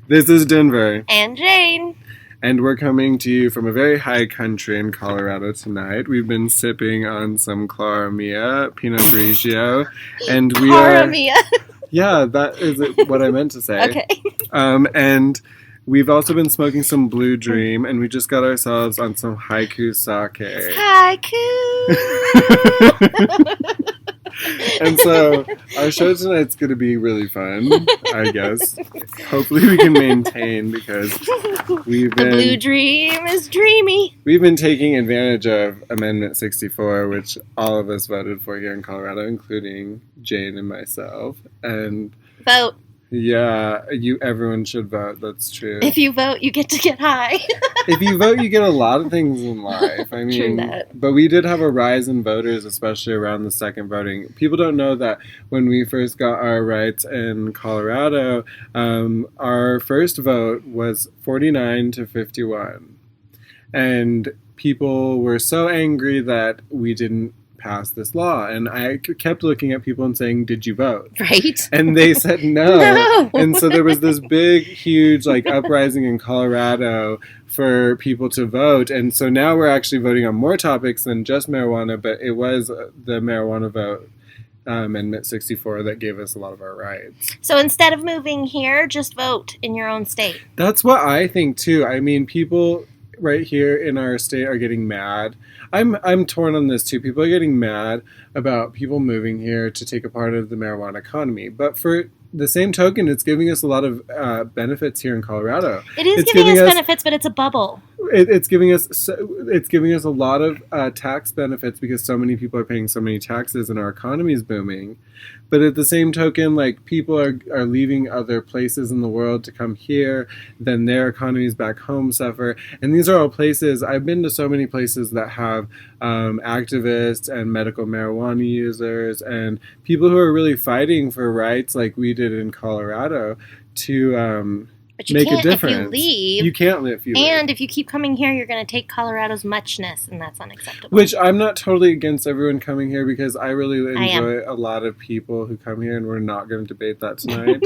This is Dynver, And Jayne. and we're coming to you from a very high country in Colorado tonight. We've been sipping on some Claramia, Pinot Grigio, and we are... Caramia. Yeah, that is what I meant to say. Okay. And we've also been smoking some Blue Dream, and we just got ourselves on some Haiku Sake. Haiku. And so our show tonight's going to be really fun, I guess. Hopefully we can maintain because The Blue Dream is dreamy. We've been taking advantage of Amendment 64, which all of us voted for here in Colorado, including Jayne and myself. And Vote. yeah, everyone should vote. That's true. If you vote, you get to get high. If you vote, you get a lot of things in life. I mean, True that. But we did have a rise in voters, especially around the second voting. People don't know that when we first got our rights in Colorado, our first vote was 49 to 51. And people were so angry that we didn't pass this law. And I kept looking at people and saying, did you vote? Right. And they said no. No. And so there was this big, huge uprising in Colorado for people to vote. And so now we're actually voting on more topics than just marijuana, but it was the marijuana vote, Amendment 64, that gave us a lot of our rights. So instead of moving here, just vote in your own state. That's what I think too. I mean, people right here in our state are getting mad. I'm torn on this too. People are getting mad about people moving here to take a part of the marijuana economy. But for the same token, it's giving us a lot of benefits here in Colorado. It is giving us benefits, but it's a bubble. It's giving us a lot of tax benefits because so many people are paying so many taxes and our economy is booming. But at the same token, people are leaving other places in the world to come here, then their economies back home suffer. And these are all places, I've been to so many places that have activists and medical marijuana users and people who are really fighting for rights like we did in Colorado to But you make can't a difference. if you leave. You can't if you leave. And if you keep coming here, you're going to take Colorado's muchness, and that's unacceptable. Which I'm not totally against everyone coming here because I really I enjoy a lot of people who come here, and we're not going to debate that tonight.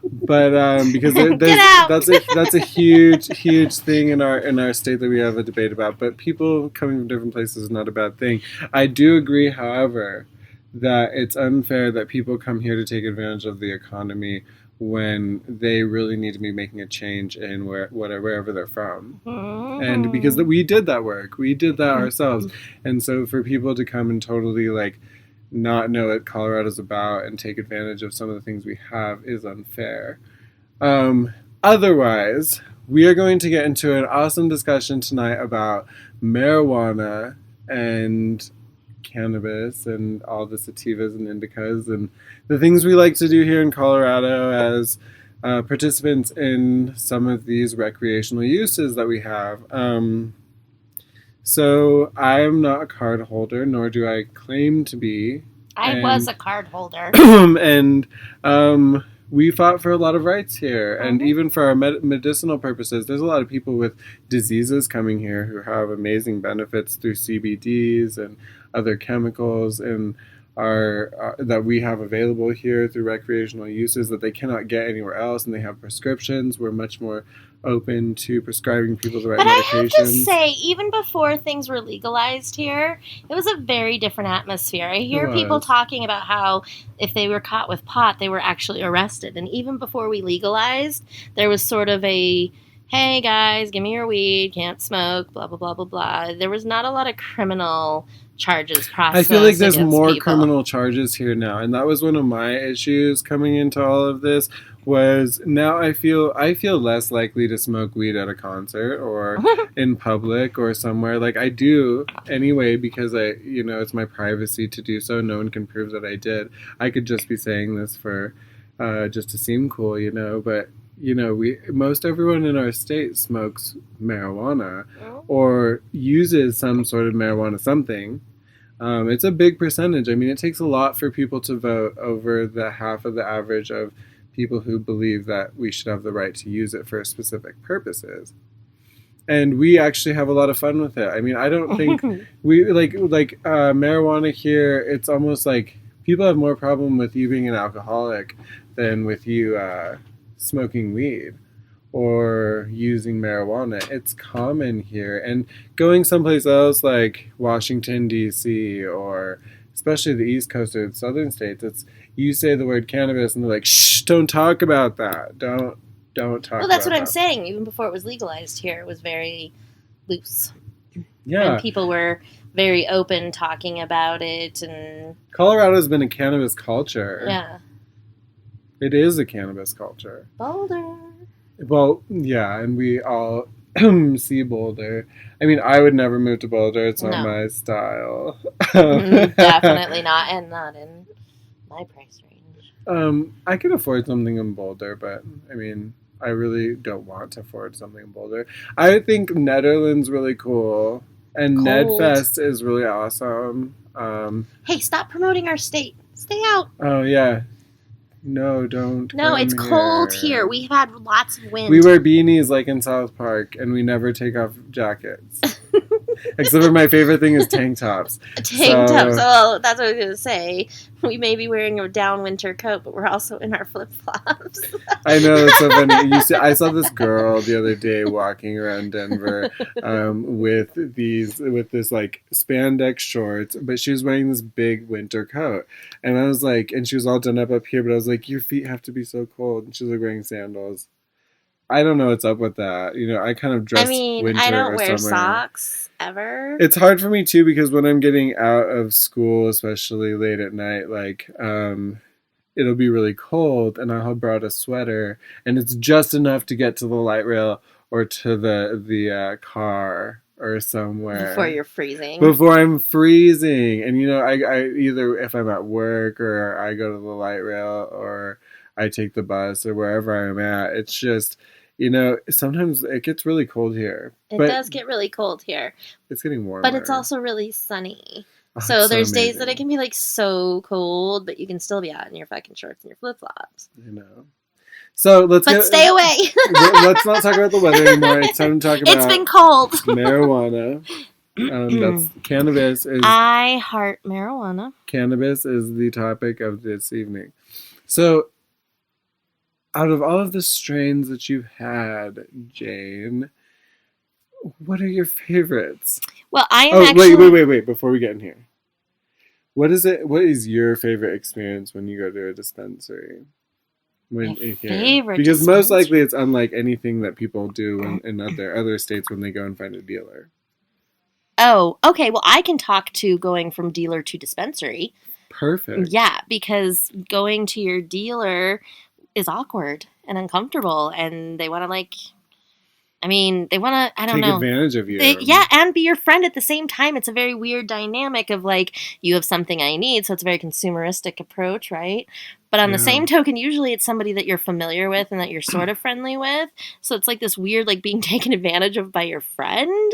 But because that's a huge thing in our state that we have a debate about. But people coming from different places is not a bad thing. I do agree, however, that it's unfair that people come here to take advantage of the economy when they really need to be making a change in wherever they're from. And because we did that work. We did that ourselves. And so for people to come and totally not know what Colorado's about and take advantage of some of the things we have is unfair. Otherwise, we are going to get into an awesome discussion tonight about marijuana and cannabis and all the sativas and indicas and the things we like to do here in Colorado as participants in some of these recreational uses that we have. So I am not a card holder, nor do I claim to be. I was a card holder. And we fought for a lot of rights here. And even for our medicinal purposes, there's a lot of people with diseases coming here who have amazing benefits through CBDs and other chemicals and that we have available here through recreational uses that they cannot get anywhere else, and they have prescriptions. We're much more open to prescribing people the right medications. But I have to say, even before things were legalized here, it was a very different atmosphere. I hear people talking about how if they were caught with pot, they were actually arrested. And even before we legalized, there was sort of a, hey guys, give me your weed, can't smoke, blah, blah, blah, blah, blah. There was not a lot of criminal charges processed. I feel like there's more people. criminal charges here now, and that was one of my issues coming into all of this. Was now I feel less likely to smoke weed at a concert or in public or somewhere. I do anyway because it's my privacy to do so. No one can prove that I did. I could just be saying this for just to seem cool, but. Most everyone in our state smokes marijuana or uses some sort of marijuana something. It's a big percentage. I mean, it takes a lot for people to vote over the half of the average of people who believe that we should have the right to use it for specific purposes. And we actually have a lot of fun with it. I mean, I don't think we marijuana here. It's almost like people have more problem with you being an alcoholic than with you smoking weed. or using marijuana. It's common here. And going someplace else like Washington, D.C., or especially the East Coast or the southern states, it's you say the word cannabis and they're like, shh, don't talk about that. Don't talk Well, that's about what I'm that. saying. Even before it was legalized here, it was very loose. Yeah. And people were very open talking about it. And Colorado's been a cannabis culture. yeah. It is a cannabis culture. Boulder. Well, yeah, and we all see Boulder. I mean, I would never move to Boulder. It's not No. my style. Definitely not. And not in my price range. I could afford something in Boulder, but I mean, I really don't want to afford something in Boulder. I think Netherlands really cool, and Cold. Nedfest is really awesome. Hey, stop promoting our state. Stay out. Oh yeah, no, don't. No, it's cold here. We've had lots of wind. We wear beanies like in South Park, and we never take off jackets. Except for my favorite thing is tank tops. Tank tops. Oh, that's what I was going to say. We may be wearing a down winter coat, but we're also in our flip flops. I know, it's so funny. I saw this girl the other day walking around Denver with this like spandex shorts, but she was wearing this big winter coat, and I was like, and she was all done up here, but I was like, your feet have to be so cold, and she was like wearing sandals. I don't know what's up with that. You know, I kind of dress winter I don't or wear summer. socks ever. It's hard for me too because when I'm getting out of school, especially late at night, like it'll be really cold and I'll have brought a sweater and it's just enough to get to the light rail or to the car or somewhere before you're freezing. Before I'm freezing, and you know, I either if I'm at work or I go to the light rail or I take the bus or wherever I'm at, it's just. You know, sometimes it gets really cold here. It does get really cold here. It's getting warmer. But it's also really sunny. So there's days that it can be like so cold, but you can still be out in your fucking shorts and your flip flops. I know. So stay away. Let's not talk about the weather anymore. It's time to talk about. It's been cold. Marijuana. That's cannabis. I heart marijuana. Cannabis is the topic of this evening. So. Out of all of the strains that you've had, Jane, what are your favorites? Well, I am actually... Wait, before we get in here. What is your favorite experience when you go to a dispensary? Favorite because most likely it's unlike anything that people do in other states when they go and find a dealer. Oh, okay. Well, I can talk to going from dealer to dispensary. Perfect. Yeah, because going to your dealer... is awkward and uncomfortable, and they want to take advantage of you. And be your friend at the same time. It's a very weird dynamic of like, you have something I need, so it's a very consumeristic approach, right? But on the same token, usually it's somebody that you're familiar with and that you're sort of friendly with, so it's like this weird like being taken advantage of by your friend.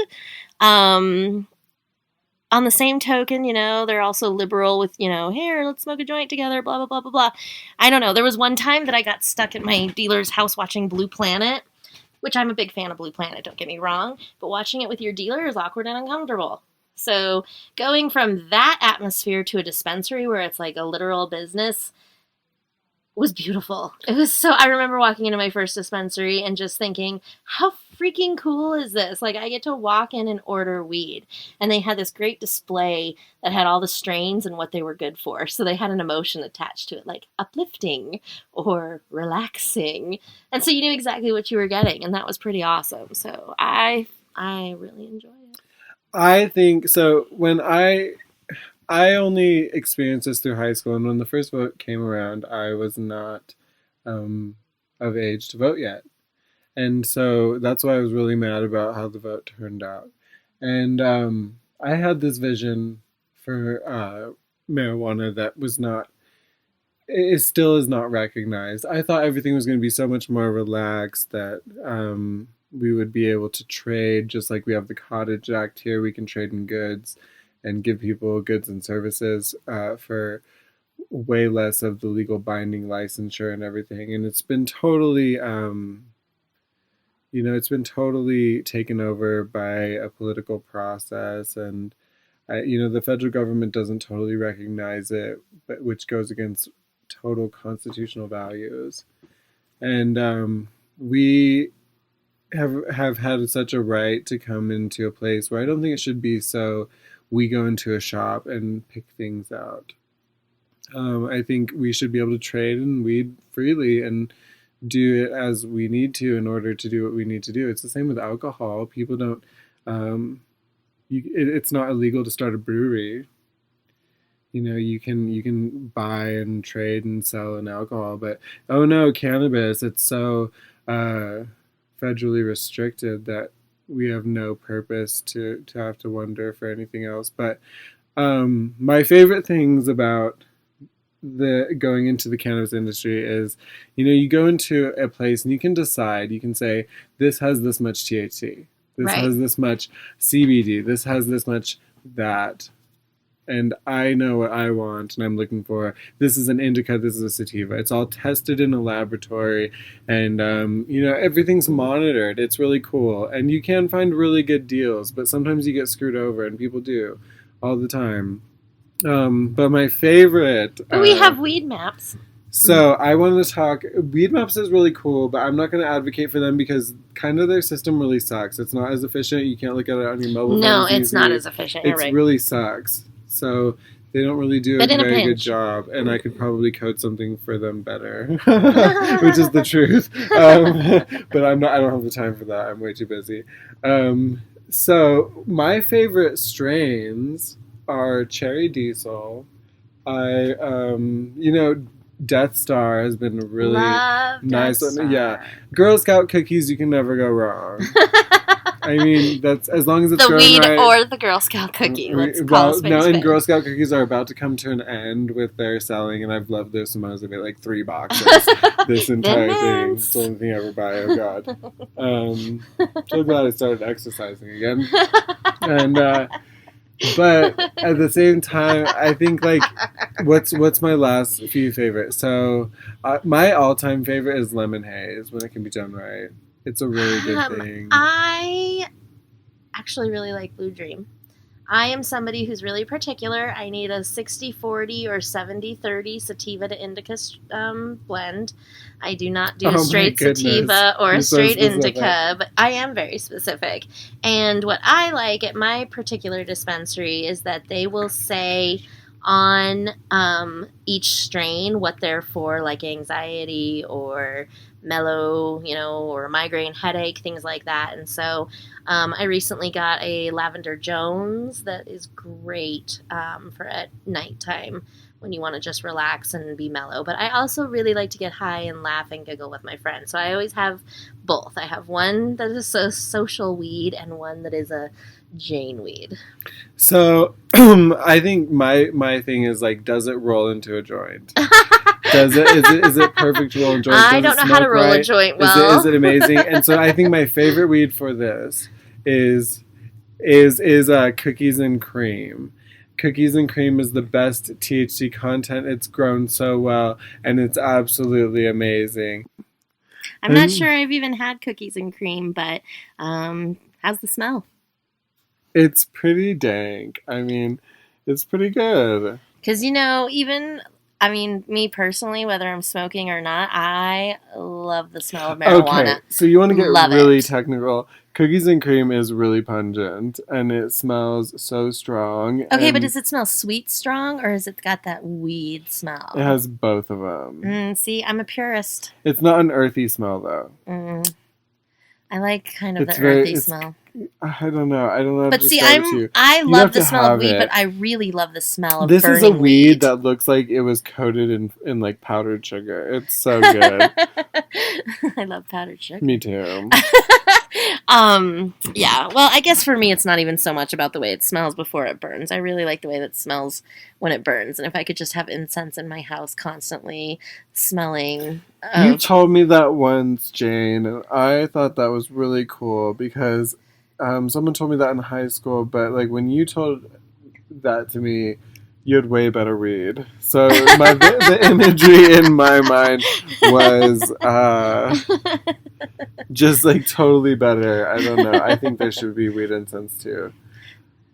On the same token, you know, they're also liberal with, you know, here, let's smoke a joint together, blah, blah, blah, blah, blah. I don't know. There was one time that I got stuck at my dealer's house watching Blue Planet, which I'm a big fan of Blue Planet, don't get me wrong, but watching it with your dealer is awkward and uncomfortable. So going from that atmosphere to a dispensary where it's like a literal business was beautiful. It was so, I remember walking into my first dispensary and just thinking, how freaking cool is this? Like, I get to walk in and order weed. And they had this great display that had all the strains and what they were good for. So they had an emotion attached to it, like uplifting or relaxing. And so you knew exactly what you were getting. And that was pretty awesome. So I really enjoy it. I think, so when I only experienced this through high school, and when the first vote came around, I was not of age to vote yet. And so that's why I was really mad about how the vote turned out. And I had this vision for marijuana that was not, it still is not recognized. I thought everything was going to be so much more relaxed, that we would be able to trade, just like we have the Cottage Act here, we can trade in goods and give people goods and services for way less of the legal binding licensure and everything. And it's been totally, it's been totally taken over by a political process. And, the federal government doesn't totally recognize it, but which goes against total constitutional values. And we have had such a right to come into a place where I don't think it should be so we go into a shop and pick things out. I think we should be able to trade in weed freely and do it as we need to in order to do what we need to do. It's the same with alcohol. People don't. It's not illegal to start a brewery. You can buy and trade and sell an alcohol, but oh no, cannabis! It's so federally restricted that we have no purpose to have to wonder for anything else. But my favorite things about the going into the cannabis industry is, you go into a place and you can decide. You can say this has this much THC, this Right. has this much CBD, this has this much that. And I know what I want and I'm looking for. This is an indica, this is a sativa. It's all tested in a laboratory and, everything's monitored. It's really cool. And you can find really good deals, but sometimes you get screwed over, and people do all the time. But my favorite... But we have weed maps. So I wanted to talk... Weed Maps is really cool, but I'm not going to advocate for them because kind of their system really sucks. It's not as efficient. You can't look at it on your mobile phone. No, it's not as efficient. You're right. It really sucks. So they don't really do a very good job, and I could probably code something for them better, which is the truth. But I don't have the time for that. I'm way too busy. So my favorite strains are Cherry Diesel. Death Star has been a really nice one. Yeah, Girl Scout cookies, you can never go wrong. I mean, that's as long as it's the weed right. Or the Girl Scout cookie. Let's call it now, space. and Girl Scout cookies are about to come to an end with their selling, and I've loved this most. I made like 3 boxes. This entire thing. It's the only thing I ever buy. Oh God. So glad I started exercising again. And but at the same time, I think like what's my last few favorites? So my all-time favorite is Lemon Haze when it can be done right. It's a really good thing. I actually really like Blue Dream. I am somebody who's really particular. I need a 60-40 or 70-30 sativa to indica blend. I do not do a straight sativa or a straight indica, but I am very specific. And what I like at my particular dispensary is that they will say on each strain what they're for, like anxiety or mellow, or migraine, headache, things like that. And so I recently got a Lavender Jones that is great for at nighttime when you want to just relax and be mellow. But I also really like to get high and laugh and giggle with my friends. So I always have both. I have one that is a social weed and one that is a Jayne weed. So I think my thing is like, does it roll into a joint? Is it perfect to roll in joint? I don't know how to roll a joint well. Is it amazing? And so I think my favorite weed for this is cookies and cream. Cookies and cream is the best THC content. It's grown so well, and it's absolutely amazing. I'm not sure I've even had cookies and cream, but how's the smell? It's pretty dank. I mean, it's pretty good. Because, me personally, whether I'm smoking or not, I love the smell of marijuana. Okay, so you want to get really technical. Cookies and cream is really pungent, and it smells so strong. Okay, but does it smell sweet strong, or has it got that weed smell? It has both of them. See, I'm a purist. It's not an earthy smell, though. I like kind of the earthy smell. I don't know. But see, I love the smell of weed, but I really love the smell of burning weed. This is a weed that looks like it was coated in like powdered sugar. It's so good. I love powdered sugar. Me too. Yeah. Well, I guess for me, it's not even so much about the way it smells before it burns. I really like the way that it smells when it burns. And if I could just have incense in my house constantly smelling. You told me that once, Jane, and I thought that was really cool because someone told me that in high school, but like when you told that to me, you had way better weed. So the imagery in my mind was just like totally better. I don't know. I think there should be weed incense too.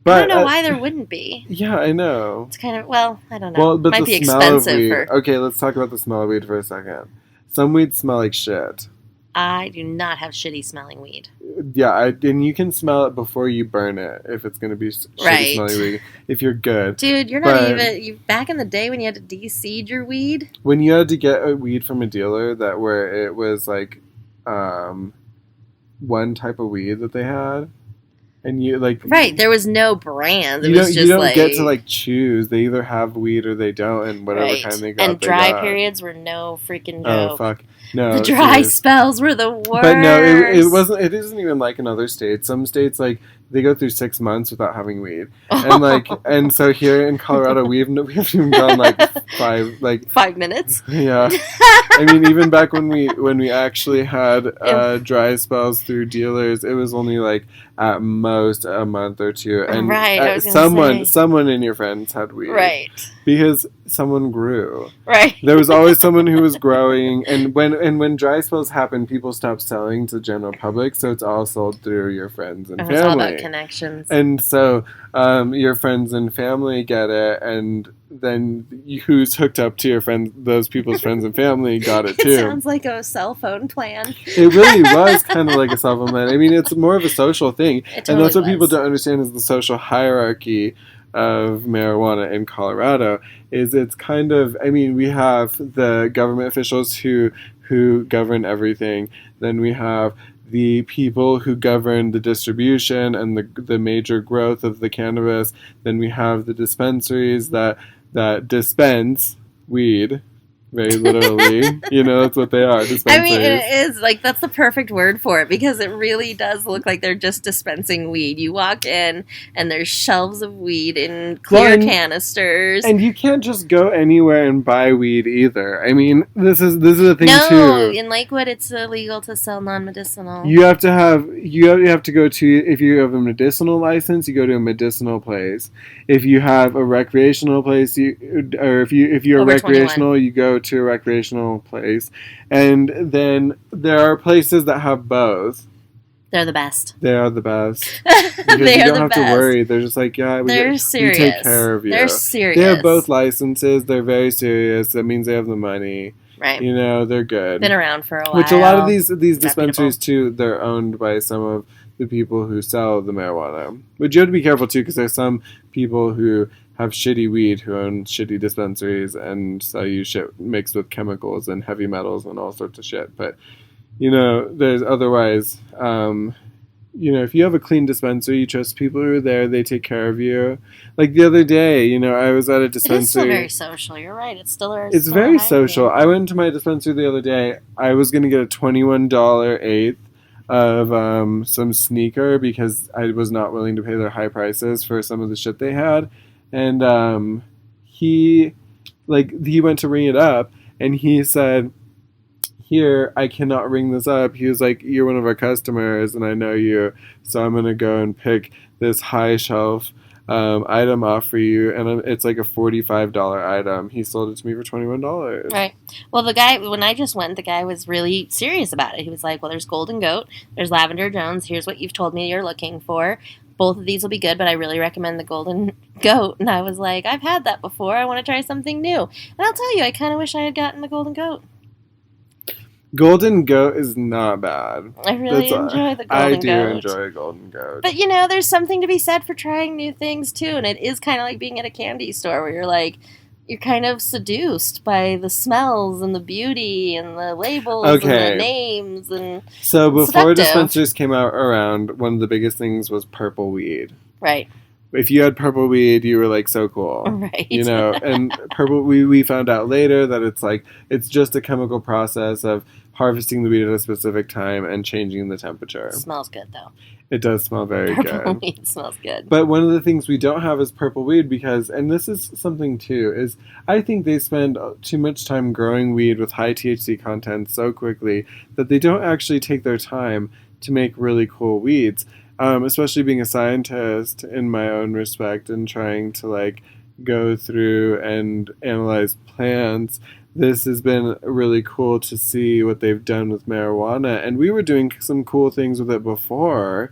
But I don't know why there wouldn't be. Yeah, I know. It's kind of, I don't know. Well, but might be smell expensive. of weed. Okay, let's talk about the smell of weed for a second. Some weeds smell like shit. I do not have shitty smelling weed. Yeah, and you can smell it before you burn it if it's going to be shitty smelling weed, if you're good. Dude, you're not even... back in the day when you had to de-seed your weed? When you had to get a weed from a dealer where it was like one type of weed that they had, and you like... Right, there was no brand. You don't get to like choose. They either have weed or they don't, and whatever kind they got. And dry periods were no freaking joke. Oh, fuck. No, the dry spells were the worst. But no, it wasn't. It isn't even like in other states. Some states like they go through 6 months without having weed, and like, and so here in Colorado, we've even gone like 5 minutes. Yeah, I mean, even back when we actually had dry spells through dealers, it was only like at most a month or two, and someone in your friends had weed, right? Because someone grew. Right. There was always someone who was growing, and when dry spells happen, people stop selling to the general public, so it's all sold through your friends and family. It's all about connections. And so your friends and family get it, and then who's hooked up to your friends, those people's friends and family got it too. It sounds like a cell phone plan. It really was kind of like a cell phone plan. I mean, it's more of a social thing. And that's what people don't understand is the social hierarchy of marijuana in Colorado. Is it's kind of, I mean, we have the government officials who govern everything. Then we have the people who govern the distribution and the major growth of the cannabis. Then we have the dispensaries that dispense weed. Very literally, that's what they are. Dispensaries. I mean, it is like that's the perfect word for it because it really does look like they're just dispensing weed. You walk in and there's shelves of weed in clear canisters, and you can't just go anywhere and buy weed either. I mean, this is the thing too. No, in Lakewood, it's illegal to sell non-medicinal. You have to go to, if you have a medicinal license, you go to a medicinal place. If you have a recreational place, if you're recreational, 21. You go to a recreational place. And then there are places that have both. They're the best. They are the best. Because you don't have to worry. They're just like, yeah, we take care of you. They're serious. They have both licenses. They're very serious. That means they have the money. Right. They're good. Been around for a while. Which a lot of these dispensaries, too, they're owned by some of the people who sell the marijuana. But you have to be careful, too, because there's some people who have shitty weed who own shitty dispensaries and sell you shit mixed with chemicals and heavy metals and all sorts of shit. But, there's otherwise, if you have a clean dispensary, you trust people who are there, they take care of you. Like the other day, I was at a dispensary. It is still very social. You're right. It's very social. I went to my dispensary the other day. I was going to get a $21 eighth of some sneaker because I was not willing to pay their high prices for some of the shit they had. And he went to ring it up, and he said, "Here, I cannot ring this up." He was like, "You're one of our customers, and I know you, so I'm gonna go and pick this high shelf item off for you." And it's like a $45 item. He sold it to me for $21. Right. Well, the guy, when I just went, the guy was really serious about it. He was like, "Well, there's Golden Goat, there's Lavender Jones. Here's what you've told me you're looking for. Both of these will be good, but I really recommend the Golden Goat." And I was like, "I've had that before. I want to try something new." And I'll tell you, I kind of wish I had gotten the Golden Goat. Golden Goat is not bad. I really enjoy the Golden Goat. I do enjoy a Golden Goat. But, there's something to be said for trying new things, too. And it is kind of like being at a candy store where you're kind of seduced by the smells and the beauty and the labels and the names. And so before dispensaries came out around, one of the biggest things was purple weed. Right. If you had purple weed, you were like so cool. Right. And purple we found out later that it's just a chemical process of harvesting the weed at a specific time and changing the temperature. It smells good, though. It does smell very good. Purple weed smells good. But one of the things we don't have is purple weed because, and this is something too, is I think they spend too much time growing weed with high THC content so quickly that they don't actually take their time to make really cool weeds. Especially being a scientist in my own respect and trying to go through and analyze plants. This has been really cool to see what they've done with marijuana. And we were doing some cool things with it before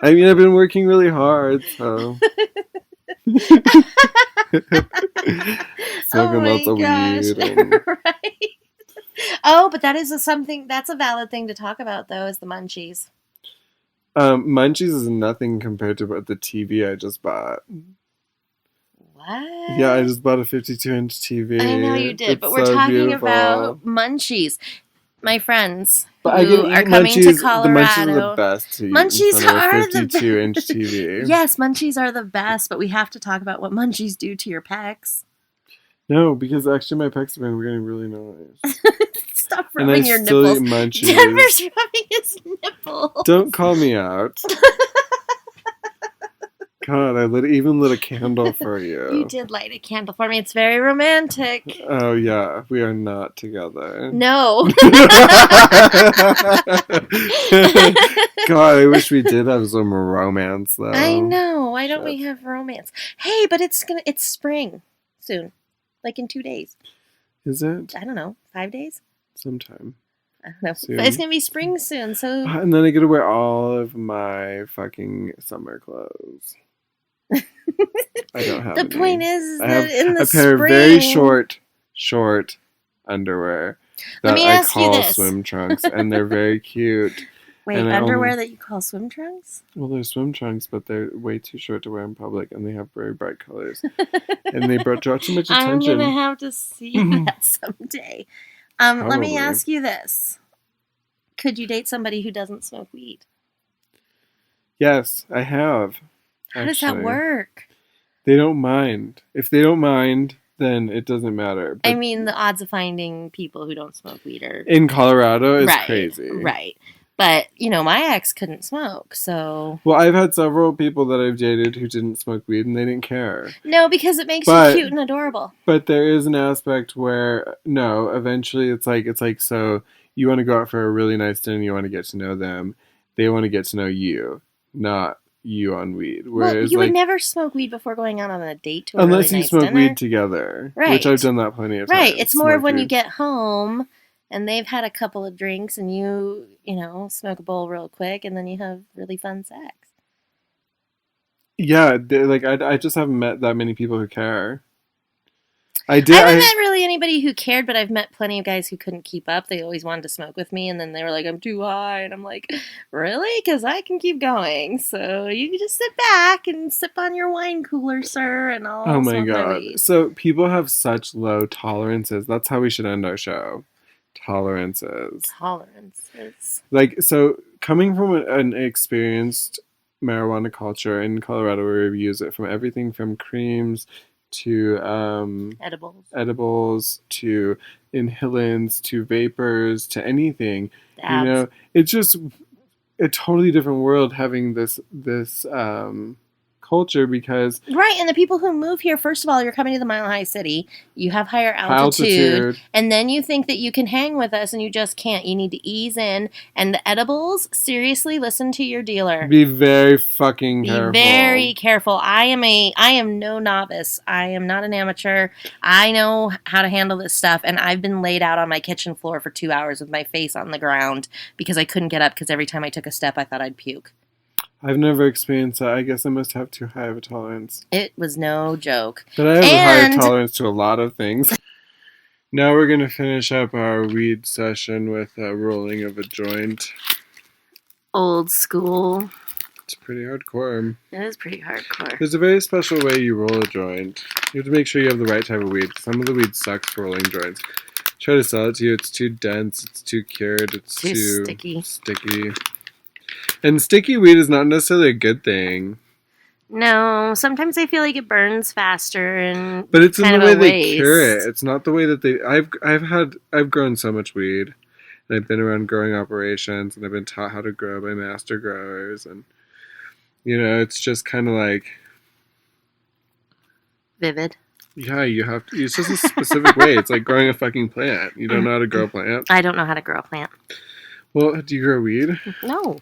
I mean, I've been working really hard, so. Oh Smoking my lots of gosh. weed. And... Right. Oh, but that is that's a valid thing to talk about, though, is the munchies. Munchies is nothing compared to what the TV I just bought. What? Yeah, I just bought a 52-inch TV. I know you did, It's but we're so talking beautiful. about munchies. My friends But who are coming to Colorado. The munchies are the best to eat Munchies in front of a are the 52-inch best. TV. Yes, munchies are the best, but we have to talk about what munchies do to your pecs. No, because actually my pecs have been getting really nice. Stop rubbing your still nipples. Eat munchies. Denver's rubbing his nipples. Don't call me out. God, I even lit a candle for you. You did light a candle for me. It's very romantic. Oh, yeah. We are not together. No. God, I wish we did have some romance, though. I know. Why don't we have romance? Hey, but it's spring soon. Like in 2 days. Is it? I don't know. 5 days? Sometime. I don't know. Soon. But it's going to be spring soon, so... And then I get to wear all of my fucking summer clothes. I don't have The any. point is I that have in the a pair of very short underwear that I call swim trunks, and they're very cute. Wait, and underwear that you call swim trunks? Well, they're swim trunks, but they're way too short to wear in public, and they have very bright colors. And they draw too much attention. I'm going to have to see that someday. Let me ask you this. Could you date somebody who doesn't smoke weed? Yes, I have. How does that work? They don't mind. If they don't mind, then it doesn't matter. But I mean, the odds of finding people who don't smoke weed are... in Colorado is crazy. Right. But, my ex couldn't smoke, so... Well, I've had several people that I've dated who didn't smoke weed, and they didn't care. No, because it makes you cute and adorable. But there is an aspect where, no, eventually it's like, so you want to go out for a really nice dinner, and you want to get to know them. They want to get to know you, not you on weed. Whereas, you would never smoke weed before going out on a date to a unless really you nice smoke dinner. weed together. Right. Which I've done that plenty of times. Right. It's more of when you get home and they've had a couple of drinks and you smoke a bowl real quick and then you have really fun sex. Yeah. I just haven't met that many people who care. I haven't met really anybody who cared, but I've met plenty of guys who couldn't keep up. They always wanted to smoke with me, and then they were like, I'm too high. And I'm like, really? Because I can keep going. So you can just sit back and sip on your wine cooler, sir, and I'll Oh, my smoke God. my weed. So people have such low tolerances. That's how we should end our show. Tolerances. So coming from an experienced marijuana culture in Colorado, where we use it from everything from creams to edibles to inhalants to vapors to anything. It's just a totally different world having this culture because right. And the people who move here, first of all, you're coming to the Mile High City, you have higher altitude, and then you think that you can hang with us and you just can't. You need to ease in. And the edibles, seriously, listen to your dealer. Be very fucking careful. Be very careful. I am no novice. I am not an amateur. I know how to handle this stuff, and I've been laid out on my kitchen floor for 2 hours with my face on the ground because I couldn't get up because every time I took a step I thought I'd puke. I've never experienced that. I guess I must have too high of a tolerance. It was no joke. But I have a high tolerance to a lot of things. Now we're going to finish up our weed session with a rolling of a joint. Old school. It's pretty hardcore. It is pretty hardcore. There's a very special way you roll a joint. You have to make sure you have the right type of weed. Some of the weed sucks for rolling joints. Try to sell it to you. It's too dense. It's too cured. It's too sticky. And sticky weed is not necessarily a good thing. No, sometimes I feel like it burns faster but it's in the way they cure it. It's not the way that they. I've grown so much weed, and I've been around growing operations, and I've been taught how to grow by master growers, and it's just kind of like vivid. Yeah, you have to. It's just a specific way. It's like growing a fucking plant. You don't know how to grow a plant. I don't know how to grow a plant. Well, do you grow weed? No.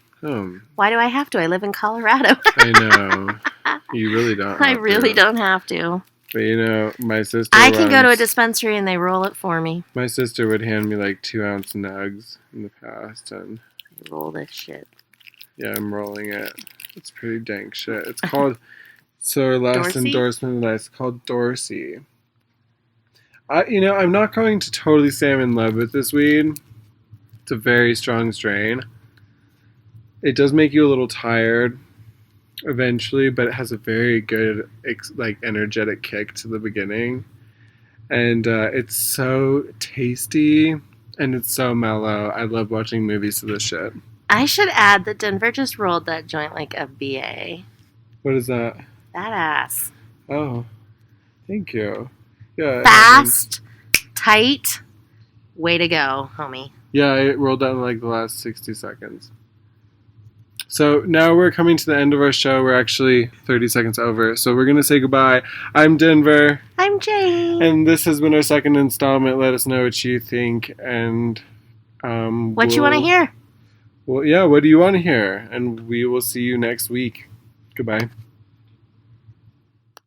Why do I have to? I live in Colorado. I know. You really don't. I really don't have to. But my sister. I can go to a dispensary and they roll it for me. My sister would hand me like 2-ounce nugs in the past, and roll this shit. Yeah, I'm rolling it. It's pretty dank shit. It's called, so our last Dorsey? endorsement of that is called Dorsey. I'm not going to totally say I'm in love with this weed. It's a very strong strain. It does make you a little tired eventually, but it has a very good, energetic kick to the beginning. And it's so tasty, and it's so mellow. I love watching movies to this shit. I should add that Denver just rolled that joint like a BA. What is that? Badass. Oh, thank you. Yeah. Fast, tight, way to go, homie. Yeah, I rolled that in like the last 60 seconds. So now we're coming to the end of our show. We're actually 30 seconds over. So we're going to say goodbye. I'm Denver. I'm Jayne. And this has been our second installment. Let us know what you think. And what you want to hear? Well, yeah, what do you want to hear? And we will see you next week. Goodbye.